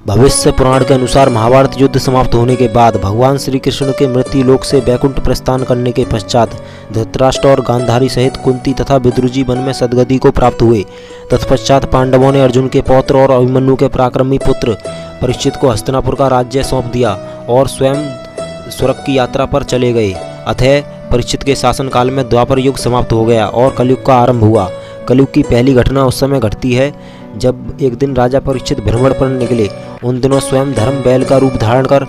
भविष्य पुराण के अनुसार महाभारत युद्ध समाप्त होने के बाद भगवान श्री कृष्ण के मृत्यु लोक से वैकुंठ प्रस्थान करने के पश्चात धृतराष्ट्र और गांधारी सहित कुंती तथा विदुरजी वन में सद्गति को प्राप्त हुए। तत्पश्चात पांडवों ने अर्जुन के पौत्र और अभिमन्यु के पराक्रमी पुत्र परीक्षित को हस्तिनापुर का राज्य सौंप दिया और स्वयं स्वर्ग की यात्रा पर चले गए। अतः परीक्षित के शासनकाल में द्वापर युग समाप्त हो गया और कलयुग का आरंभ हुआ। कलयुग की पहली घटना उस समय घटती है जब एक दिन राजा परीक्षित भ्रमण पर निकले। उन दिनों स्वयं धर्म बैल का रूप धारण कर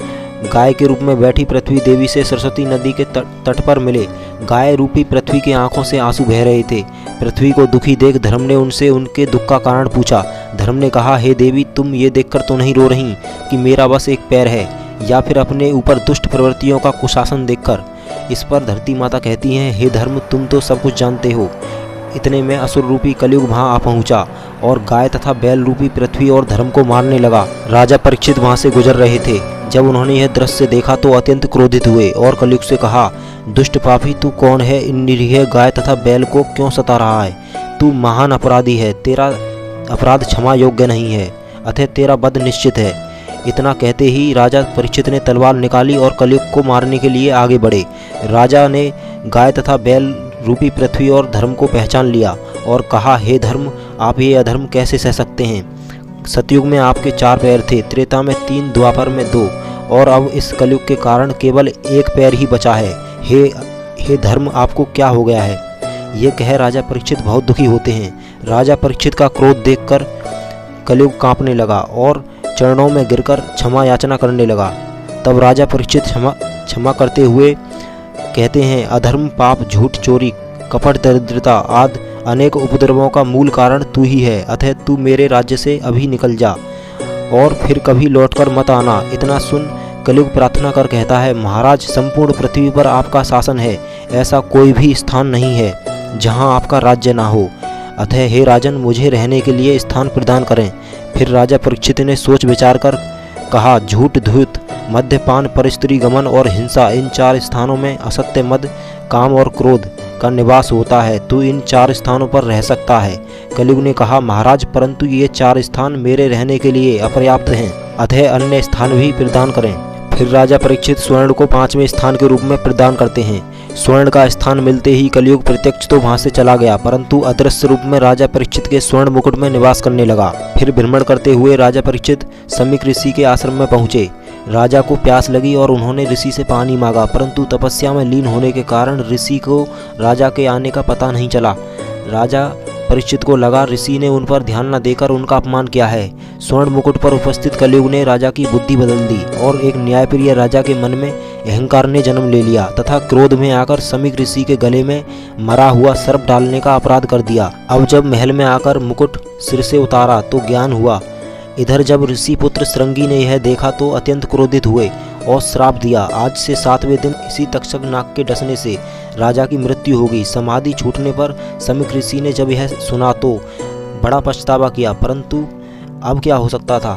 गाय के रूप में बैठी पृथ्वी देवी से सरस्वती नदी के तट पर मिले। गाय रूपी पृथ्वी की आंखों से आंसू बह रहे थे। पृथ्वी को दुखी देख धर्म ने उनसे उनके दुख का कारण पूछा। धर्म ने कहा, हे देवी, तुम ये देखकर तो नहीं रो रही कि मेरा बस एक पैर है, या फिर अपने ऊपर दुष्ट प्रवृत्तियों का कुशासन देखकर। इस पर धरती माता कहती हैं, हे धर्म, तुम तो सब कुछ जानते हो। इतने में असुर रूपी कलयुग वहां आ पहुंचा और गाय तथा बैल रूपी पृथ्वी और धर्म को मारने लगा। राजा परीक्षित वहां से गुजर रहे थे। जब उन्होंने यह दृश्य देखा तो अत्यंत क्रोधित हुए और कलयुग से कहा, दुष्ट पापी, तू कौन है? इन निरीह गाय तथा बैल को क्यों सता रहा है? तू महान अपराधी है, तेरा अपराध क्षमा योग्य नहीं है, अतः तेरा वध निश्चित है। इतना कहते ही राजा परीक्षित ने तलवार निकाली और कलयुग को मारने के लिए आगे बढ़े। राजा ने गाय तथा बैल रूपी पृथ्वी और धर्म को पहचान लिया और कहा, हे धर्म, आप ये अधर्म कैसे सह सकते हैं? सतयुग में आपके 4 पैर थे, त्रेता में 3, द्वापर में 2 और अब इस कलयुग के कारण केवल एक पैर ही बचा है। हे धर्म, आपको क्या हो गया है? ये कह राजा परीक्षित बहुत दुखी होते हैं। राजा परीक्षित का क्रोध देखकर कलयुग कांपने लगा और चरणों में गिरकर क्षमा याचना करने लगा। तब राजा परीक्षित क्षमा करते हुए कहते हैं, अधर्म, पाप, झूठ, चोरी, कपट, दरिद्रता आदि अनेक उपद्रवों का मूल कारण तू ही है। अतः तू मेरे राज्य से अभी निकल जा और फिर कभी लौटकर मत आना। इतना सुन कलयुग प्रार्थना कर कहता है, महाराज, संपूर्ण पृथ्वी पर आपका शासन है, ऐसा कोई भी स्थान नहीं है जहां आपका राज्य ना हो। अतः हे राजन, मुझे रहने के लिए स्थान प्रदान करें। फिर राजा परीक्षित ने सोच विचार कर कहा, झूठ, धूर्त, मद्यपान, परस्त्री गमन और हिंसा, इन 4 स्थानों में असत्य, मद, काम और क्रोध का निवास होता है। तू इन 4 स्थानों पर रह सकता है। कलयुग ने कहा, महाराज, परंतु ये 4 स्थान मेरे रहने के लिए अपर्याप्त हैं, अतः अन्य स्थान भी प्रदान करें। फिर राजा परीक्षित स्वर्ण को 5वें स्थान के रूप में प्रदान करते हैं। स्वर्ण का स्थान मिलते ही कलयुग प्रत्यक्ष तो वहां से चला गया, परंतु अदृश्य रूप में राजा परीक्षित के स्वर्ण मुकुट में निवास करने लगा। फिर भ्रमण करते हुए राजा परीक्षित समीक ऋषि के आश्रम में पहुंचे। राजा को प्यास लगी और उन्होंने ऋषि से पानी मांगा, परंतु तपस्या में लीन होने के कारण ऋषि को राजा के आने का पता नहीं चला। राजा परीक्षित को लगा ऋषि ने उन पर ध्यान न देकर उनका अपमान किया है। स्वर्ण मुकुट पर उपस्थित कलयुग ने राजा की बुद्धि बदल दी और एक न्यायप्रिय राजा के मन में अहंकार ने जन्म ले लिया तथा क्रोध में आकर समीक ऋषि के गले में मरा हुआ सर्प डालने का अपराध कर दिया। अब जब महल में आकर मुकुट सिर से उतारा तो ज्ञान हुआ। इधर जब ऋषि पुत्र श्रृंगी ने यह देखा तो अत्यंत क्रोधित हुए और श्राप दिया, आज से 7वें दिन इसी तक्षक नाग के डसने से राजा की मृत्यु होगी। समाधि छूटने पर समीक ऋषि ने जब यह सुना तो बड़ा पछतावा किया, परंतु अब क्या हो सकता था।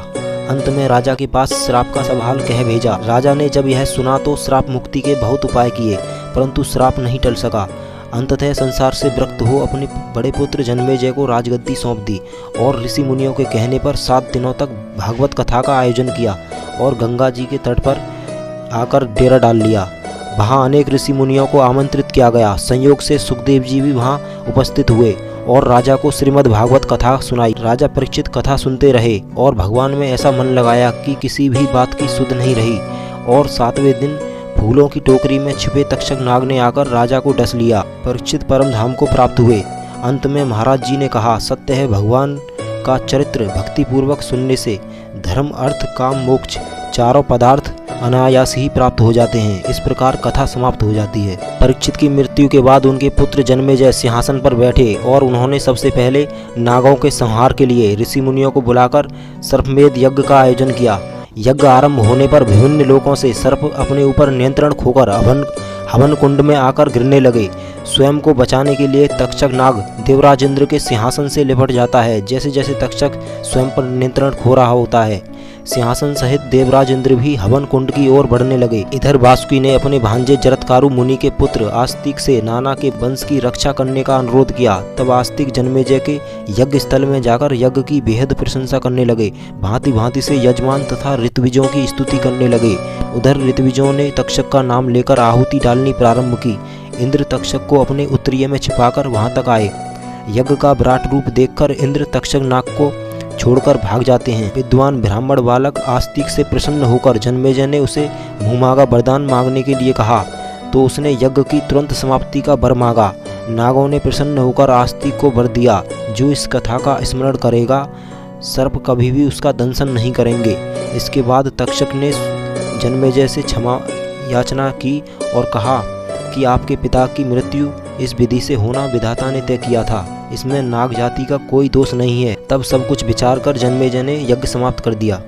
अंत में राजा के पास श्राप का सवाल कह भेजा। राजा ने जब यह सुना तो श्राप मुक्ति के बहुत उपाय किए, परंतु श्राप नहीं टल सका। अंततः संसार से विरक्त हो अपने बड़े पुत्र जन्मेजय को राजगद्दी सौंप दी और ऋषि मुनियों के कहने पर 7 दिनों तक भागवत कथा का आयोजन किया और गंगा जी के तट पर आकर डेरा डाल लिया। वहां अनेक ऋषि मुनियों को आमंत्रित किया गया। संयोग से सुखदेव जी भी वहां उपस्थित हुए और राजा को श्रीमद् भागवत कथा सुनाई। राजा परीक्षित कथा सुनते रहे और भगवान में ऐसा मन लगाया कि किसी भी बात की सुध नहीं रही और 7वें दिन फूलों की टोकरी में छिपे तक्षक नाग ने आकर राजा को डस लिया। परीक्षित परम धाम को प्राप्त हुए। अंत में महाराज जी ने कहा, सत्य है, भगवान का चरित्र भक्ति पूर्वक सुनने से धर्म, अर्थ, काम, मोक्ष चारों पदार्थ अनायास ही प्राप्त हो जाते हैं। इस प्रकार कथा समाप्त हो जाती है। परीक्षित की मृत्यु के बाद उनके पुत्र जन्मेजय सिंहासन पर बैठे और उन्होंने सबसे पहले नागों के संहार के लिए ऋषि मुनियों को बुलाकर सर्पमेध यज्ञ का आयोजन किया। यज्ञ आरंभ होने पर विभिन्न लोकों से सर्प अपने ऊपर नियंत्रण खोकर हवन कुंड में आकर गिरने लगे। स्वयं को बचाने के लिए तक्षक नाग देवराज इंद्र के सिंहासन से लिपट जाता है। जैसे जैसे तक्षक स्वयं पर नियंत्रण खो रहा होता है, सिंहासन सहित देवराज इंद्र भी हवन कुंड की ओर बढ़ने लगे। इधर वासुकी ने अपने भांजे जरत्कारु मुनि के पुत्र आस्तिक से नाना के वंश की रक्षा करने का अनुरोध किया। तब आस्तिक जन्मेजय के यज्ञ स्थल में जाकर यज्ञ की बेहद प्रशंसा करने लगे। भांति भांति से यजमान तथा ऋत्विजों की स्तुति करने लगे। उधर ऋत्विजों ने तक्षक का नाम लेकर आहुति डालनी प्रारंभ की। इंद्र तक्षक को अपने उत्तरीय में छिपाकर वहां तक आए। यज्ञ का विराट रूप देखकर इंद्र तक्षक नाग को छोड़कर भाग जाते हैं। विद्वान ब्राह्मण बालक आस्तिक से प्रसन्न होकर जन्मेजय ने उसे मुँहमांगा वरदान मांगने के लिए कहा, तो उसने यज्ञ की तुरंत समाप्ति का वर मांगा। नागों ने प्रसन्न होकर आस्तिक को वर दिया, जो इस कथा का स्मरण करेगा सर्प कभी भी उसका दंशन नहीं करेंगे। इसके बाद तक्षक ने जन्मेजय से क्षमा याचना की और कहा कि आपके पिता की मृत्यु इस विधि से होना विधाता ने तय किया था, इसमें नाग जाति का कोई दोष नहीं है। तब सब कुछ विचार कर जन्मेजय ने यज्ञ समाप्त कर दिया।